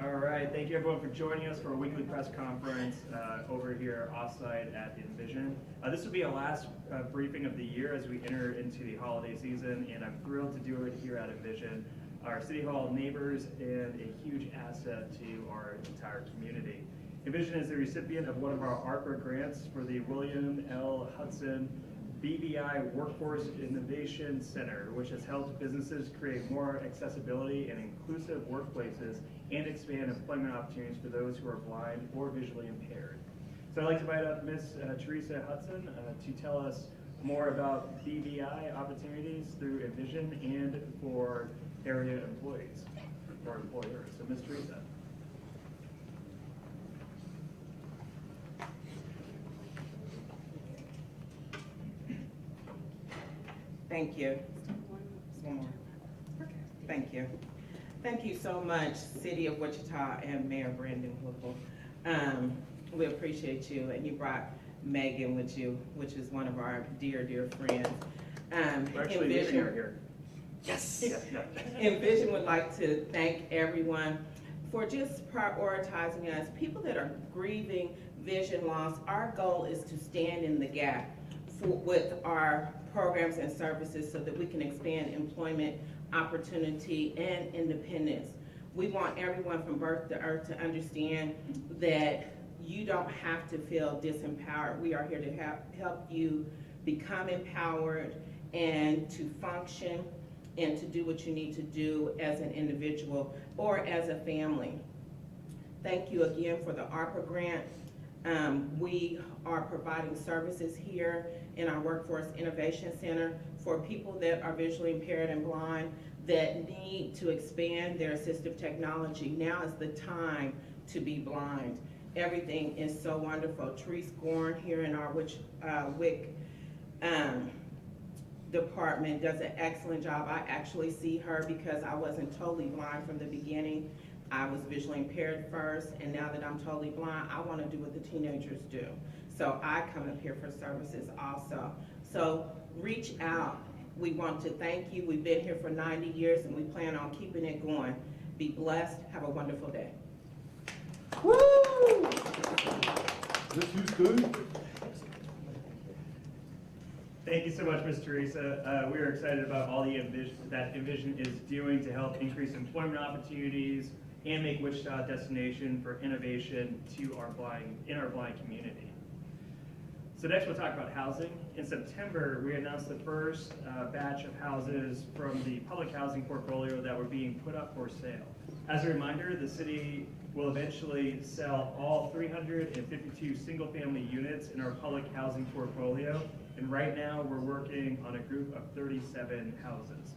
All right, thank you everyone for joining us for a weekly press conference over here offsite at Envision. This will be our last briefing of the year as we enter into the holiday season, and I'm thrilled to do it here at Envision, our City Hall neighbors and a huge asset to our entire community. Envision is the recipient of one of our ARPA grants for the William L. Hudson BVI Workforce Innovation Center, which has helped businesses create more accessibility and inclusive workplaces and expand employment opportunities for those who are blind or visually impaired. So I'd like to invite up Ms. Teresa Hudson to tell us more about BVI opportunities through Envision and for area employees or employers. So Ms. Teresa. Thank you. One more. Thank you. Thank you so much, City of Wichita and Mayor Brandon Whipple. We appreciate you, and you brought Megan with you, which is one of our dear, dear friends. We're actually leaving her here. Yes. Envision would like to thank everyone for just prioritizing us. People that are grieving vision loss, our goal is to stand in the gap with our programs and services so that we can expand employment opportunity and independence. We want everyone from birth to earth to understand that you don't have to feel disempowered. We are here to help you become empowered and to function and to do what you need to do as an individual or as a family. Thank you again for the ARPA grant. We are providing services here in our Workforce Innovation Center for people that are visually impaired and blind that need to expand their assistive technology. Now is the time to be blind. Everything is so wonderful. Therese Gorn here in our WIC department does an excellent job. I actually see her because I wasn't totally blind from the beginning. I was visually impaired first, and now that I'm totally blind, I want to do what the teenagers do. So I come up here for services also. So reach out. We want to thank you. We've been here for 90 years, and we plan on keeping it going. Be blessed. Have a wonderful day. Woo! This use good? Thank you so much, Ms. Teresa. We are excited about all the that Envision is doing to help increase employment opportunities and make Wichita a destination for innovation to our blind community. So next we'll talk about housing. In September, we announced the first batch of houses from the public housing portfolio that were being put up for sale. As a reminder, the city will eventually sell all 352 single-family units in our public housing portfolio, and right now we're working on a group of 37 houses.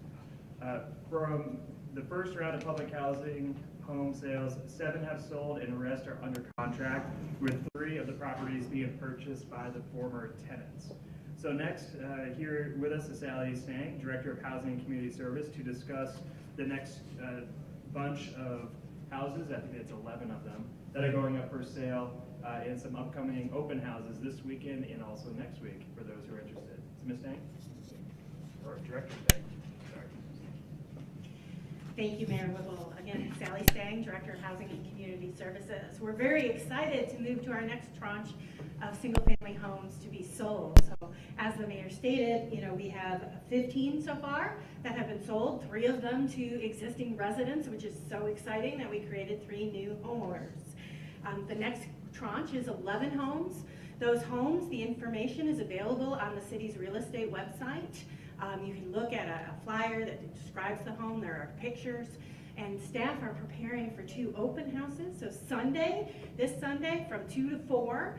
From the first round of public housing home sales, 7 have sold and the rest are under contract, with 3 of the properties being purchased by the former tenants. So next, here with us is Sally Stang, Director of Housing and Community Service, to discuss the next bunch of houses, I think it's 11 of them, that are going up for sale, and some upcoming open houses this weekend and also next week for those who are interested. So Ms. Stang? Or Director Stang, sorry. Thank you, Mayor Whipple. Again, Sally Stang, Director of Housing and Community Services. We're very excited to move to our next tranche of single-family homes to be sold. So, as the mayor stated, we have 15 so far that have been sold, 3 of them to existing residents, which is so exciting that we created 3 new homeowners. The next tranche is 11 homes. Those homes, the information is available on the city's real estate website. You can look at a flyer that describes the home. There are pictures, and staff are preparing for 2 open houses. So this Sunday from 2 to 4,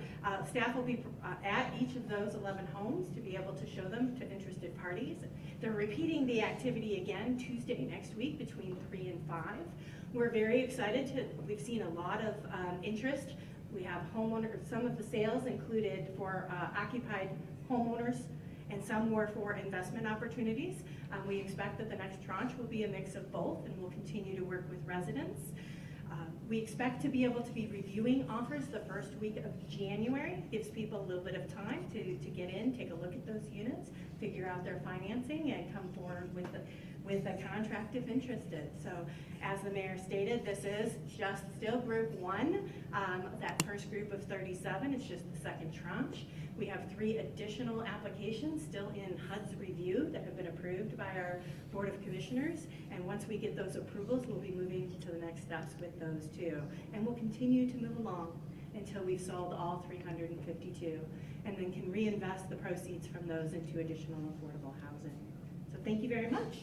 staff will be at each of those 11 homes to be able to show them to interested parties. They're repeating the activity again Tuesday next week between 3 and 5. We're very excited we've seen a lot of interest. We have homeowners, some of the sales included for occupied homeowners, and some were for investment opportunities. We expect that the next tranche will be a mix of both, and we'll continue to work with residents. We expect to be able to be reviewing offers the first week of January. Gives people a little bit of time to get in, take a look at those units, figure out their financing, and come forward with with a contract if interested. So as the mayor stated, this is just still group one. That first group of 37 is just the second tranche. We have 3 additional applications still in HUD's review that have been approved by our Board of Commissioners. And once we get those approvals, we'll be moving to the next steps with those too. And we'll continue to move along until we've sold all 352, and then can reinvest the proceeds from those into additional affordable housing. So thank you very much.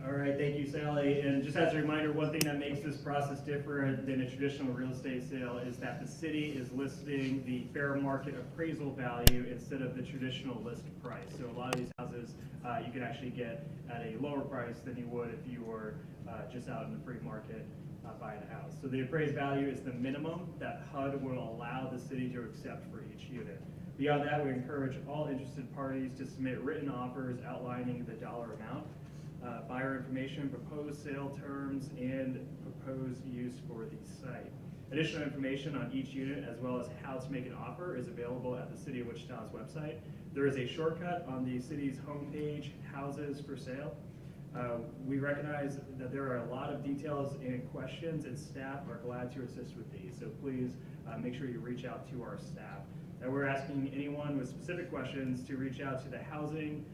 All right, thank you, Sally. And just as a reminder, one thing that makes this process different than a traditional real estate sale is that the city is listing the fair market appraisal value instead of the traditional list price. So a lot of these houses you can actually get at a lower price than you would if you were just out in the free market buying a house. So the appraised value is the minimum that HUD will allow the city to accept for each unit. Beyond that, we encourage all interested parties to submit written offers outlining the dollar amount, buyer information, proposed sale terms, and proposed use for the site. Additional information on each unit, as well as how to make an offer, is available at the City of Wichita's website. There is a shortcut on the city's homepage, Houses for Sale. We recognize that there are a lot of details and questions, and staff are glad to assist with these. So please make sure you reach out to our staff. And we're asking anyone with specific questions to reach out to the housing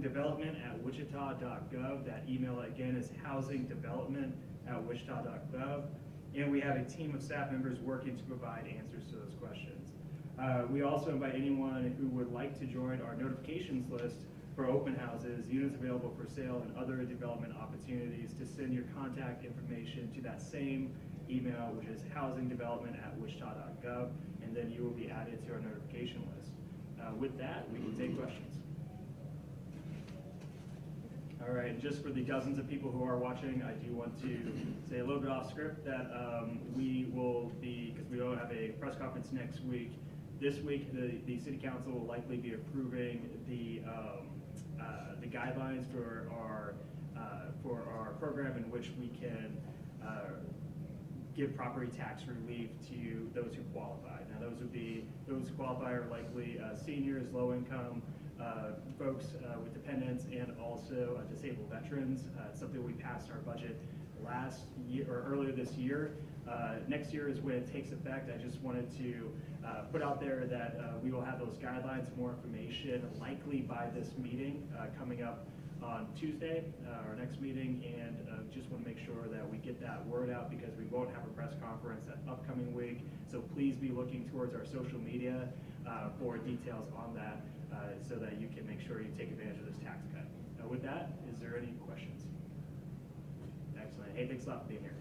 development at wichita.gov. That email again is housingdevelopment@wichita.gov. And we have a team of staff members working to provide answers to those questions. We also invite anyone who would like to join our notifications list for open houses, units available for sale, and other development opportunities to send your contact information to that same email, which is housingdevelopment@wichita.gov, and then you will be added to our notification list. With that, we can take questions. All right, and just for the dozens of people who are watching, I do want to say a little bit off script that we will be, because we don't have a press conference next week, this week the City Council will likely be approving the guidelines for our program in which we can give property tax relief to those who qualify. Now those who qualify are likely seniors, low income, folks with dependents, and also disabled veterans. It's something we passed our budget last year or earlier this year. Next year is when it takes effect. I just wanted to put out there that we will have those guidelines, more information, likely by this meeting coming up on Tuesday, our next meeting, and just want to make sure that we get that word out because we won't have a press conference that upcoming week. So please be looking towards our social media for details on that so that you can make sure you take advantage of this tax cut. With that, is there any questions? Excellent. Hey, thanks a lot for being here.